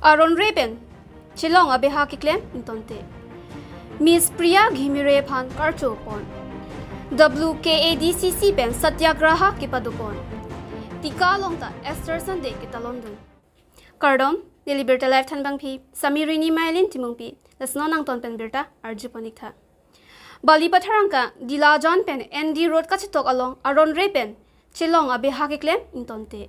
Aronre pen chainong abeha keklem ingtonte Miss Priya Ghimire phan karcho pon WKADCC pen Satyagraha kepadopon Tika longta Esther Sunday katalon Kardom Deliberta life tan bang phi Samirini mailin timung pi lasno nang ton pen berta arju ponikha Bali patharangka Dila John pen ND road ka chitok along Aronre pen chainong abeha keklem ingtonte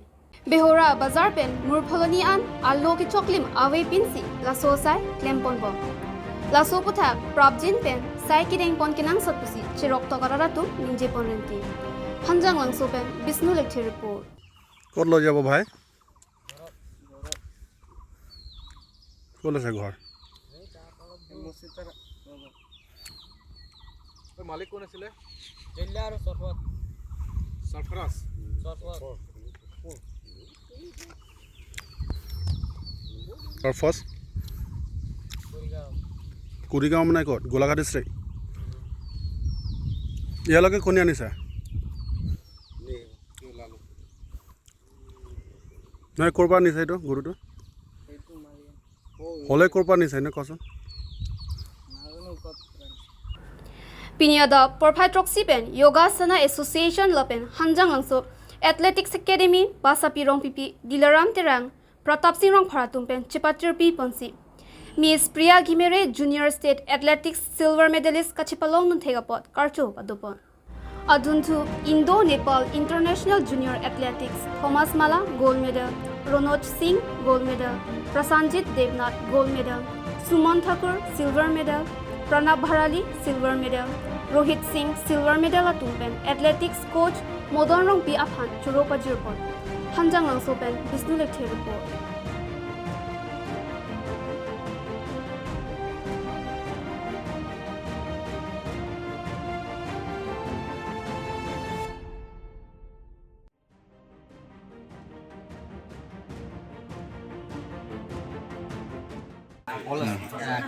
Behora bazar pen murpholoni an allo ki choklim awe pinsi laso sai klempon bo laso puthak prabjin pen sai ki deng pon kinang satpusi chirok to karara tu ninje ponrenti hanjang langso pen Bisnu lecture report কত লৈ যাব ভাই কোন আছে ঘর মালিক কোন আছিল জিল্লা আৰু সৰফত সৰফৰাজ সৰফৰাজ কুৰিগাঁও মানে ক'ত গোলাঘাট ডিষ্ট্ৰিক্ট ইয়ালৈকে কোনে আনিছা নহয় ক'ৰ পৰা আনিছা এইটো গৰুটো হ'লে ক'ৰ পৰা আনিছা এনে কচোন Pinyada Porphai Troxy pen Yogasana Association lopen hanjang langso Athletics Academy Basapi rong pipi Dilaram terang Pratap Singh rong pharatum pen Chipatir pi ponsi Miss Priya Ghimire Junior State Athletics Silver Medalist kachipalong nun thegapot karcho padopon Aduntu Indo-Nepal International Junior Athletics Thomas Mala gold medal Ronoj Singh gold medal Prasanjit Devnath gold medal Suman Thakur silver medal Pranab Bharali silver medal Rohit Singh silver medal atumpen Athletics coach Modon Rong Pi Aphan Churopa Jirpon Hanjang Langso pen Bisnu lecture report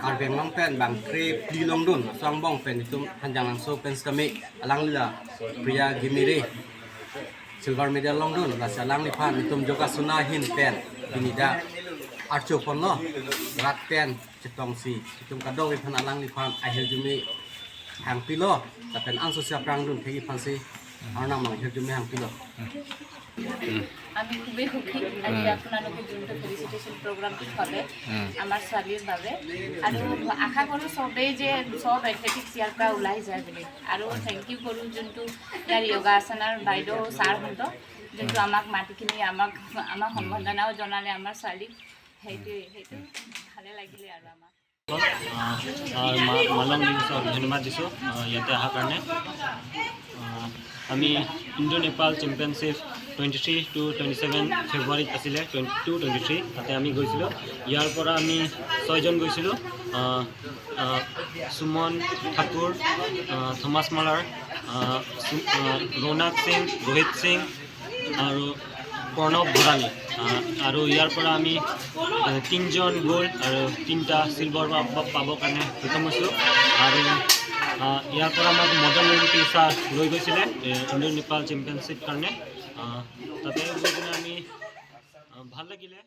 Karbeng long pen bang krep di long dun song bong pen itu panjang langsung pen stami alang lila Priya Ghimire silver medal long dun la salang ni phan itu juga sunahin pen ini da archo pon lo rat pen cetong si itu kadong ni phan alang ni phan akhir jumi hang pilo tapi an sosial perang dun thegi phan si arna mang akhir jumi hang pilo আমি খুবই সুখী আজি আপোনালোকে যোনটো ফেলিচিটেশ্যন প্ৰগ্ৰামটো হ'লে আমাৰ ছোৱালীৰ বাবে আৰু আশা কৰোঁ চবেই যে চব এথলেটিক্স ইয়াৰ পৰা ওলাই যায় বুলি আৰু থেংক ইউ কৰোঁ যোনটো ইয়াৰ য়োগাসনৰ বাইদেউ ছাৰহঁত যোনটো আমাক মাতিখিনি আমাক সম্বৰ্ধনাও জনালে আমাৰ ছোৱালীক সেইটো ভালে লাগিলে আৰু আমাক মালং দিৱসৰ ধন্যবাদ দিছোঁ ইয়াতে অহাৰ কাৰণে আমি ইণ্ডো নেপাল চেম্পিয়নশ্বিপ 23 to 27 ফেব্ৰুৱাৰীত আছিলে 22-23 তাতে আমি গৈছিলোঁ ইয়াৰ পৰা আমি 6জন গৈছিলোঁ সুমন ঠাকুৰ থমাছ মালাৰ ৰৌনাক সিং ৰোহিত সিং আৰু প্ৰণৱ ভৰালী আৰু ইয়াৰ পৰা আমি 3জন গ'ল্ড আৰু 3টা চিলভাৰ পাবৰ কাৰণে সক্ষম হৈছোঁ আৰু ইয়াৰ পৰা আমাক মডাৰ্ণ অলিম্পিক ছাৰ লৈ গৈছিলে ইণ্ডো নেপাল চেম্পিয়নশ্বিপ কাৰণে তাতে গৈ কিনে আমি ভাল লাগিলে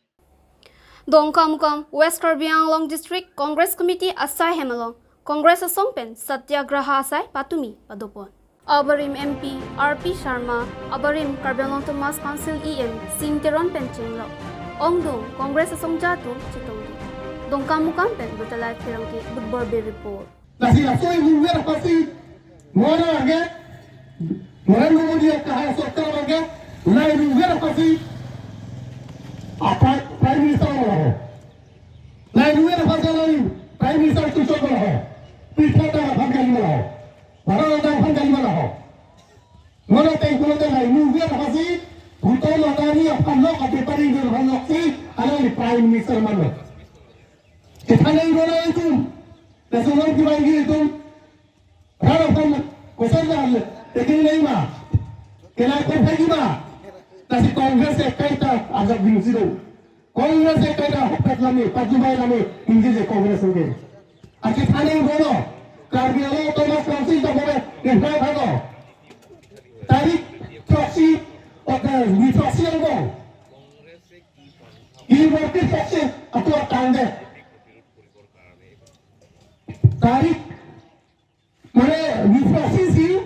Dongkamukam West Karbi Anglong District Congress Committee Asai Hemalong Congress Asong pen Satyagraha Asai Patumi Padopon Abarim MP RP Sharma Abarim Karbi Anglong Thomas Council EM Singteron pen Chenglok Ongdong Congress Asong Jatu Chitongdi Dongkamukam pen Butalai Pirangki Budborbe report Nasi asoi huwer pasti mora age mora Modi kaha sokta age lai huwer pasti apa prime minister ho lai huwer pasti lai prime minister tu chok ho pitata bhangali ho bharata bhangali ho mora tai kulote lai huwer pasti bhuto lotani apkan lok ate pari dur bhanok si alai prime minister mano kethane rona itu Nasional की बात की तुम हर अपन question डाल लेकिन नहीं माँ केला कर फेंकी माँ तभी कांग्रेस से कई ता आजाद दिन सिरो कांग्रेस से कई ता हफ्ते लामे पाजुबाई लामे इंगे जे कांग्रेस होंगे आखिर थाने बोलो कार्बियालो तो मत कांसी तो बोले ये क्या भागो तारीख 24 Mitraksi yang bang. Ini berarti saksi atau tangga. Tarik mana mitraksi sih?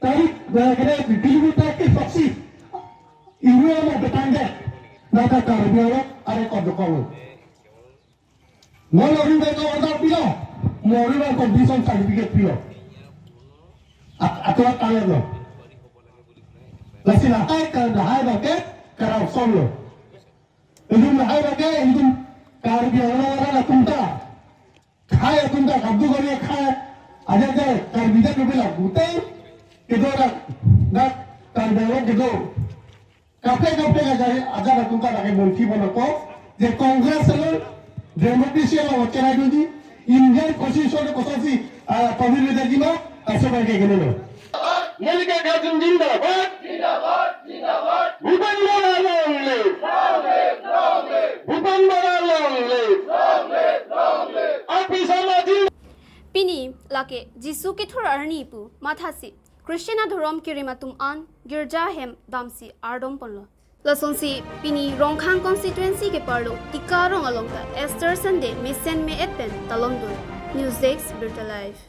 Tarik kena kilometer ke saksi. Ibu yang mau bertangga. Nada karbiara ada kodokong. Mau lori mereka order pilo. Mau lori mereka condition certificate pilo. Atau tangga lo. Lasi lahai kan lahai bagai kerap solo. Itu lahai bagai itu karbiara orang akunta. Khai akunta kabdu kari khai. Ada je karbida tu bila butai. Itu orang nak karbiara itu. Kafe agar akunta lagi multi bono je Congress lo democracy lo wacana itu Indian constitution ko sasi pavil leader gino asal bagai gini lo. Malika Kajun Jindabad, Jindabad, Jindabad. Bhutan Bora long live, long live, long live. Bhutan Bora long live, long live, long live. Api sama Jindabad. Pini lake Jisu ki thur arni pu mathasi Krishna Dhurom Kirimatum An Girja Hem Damsi Ardom Ponlo. Lasonsi Pini Rongkhang constituency ke parlo Tika rong along the Esther Sunday Misen me etpen talondun. News Desk Birta Live.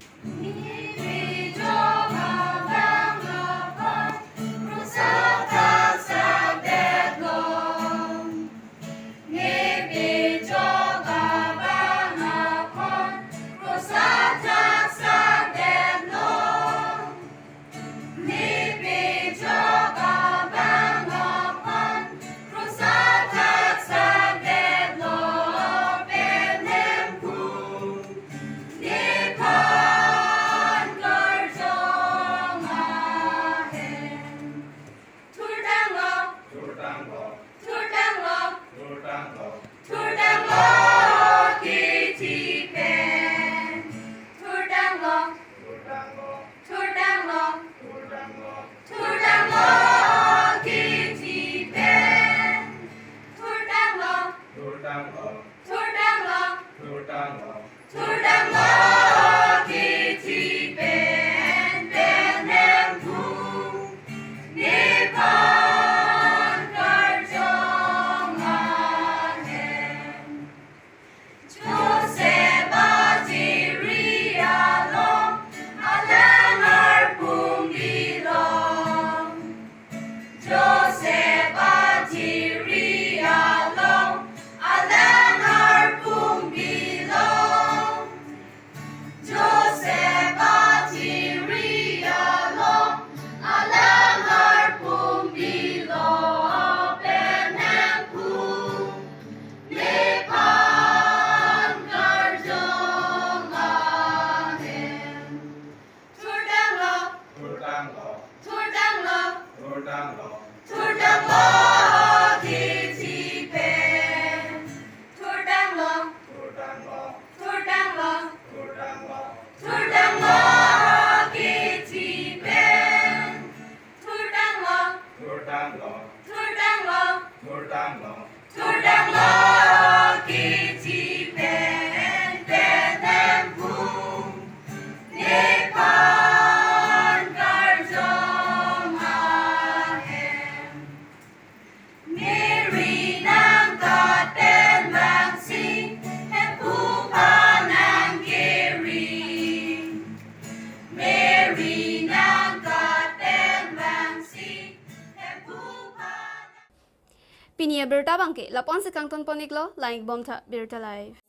Pinia Birta Bangke, Lapon se Kangton Poniglo, Laing Bomta Birta Live.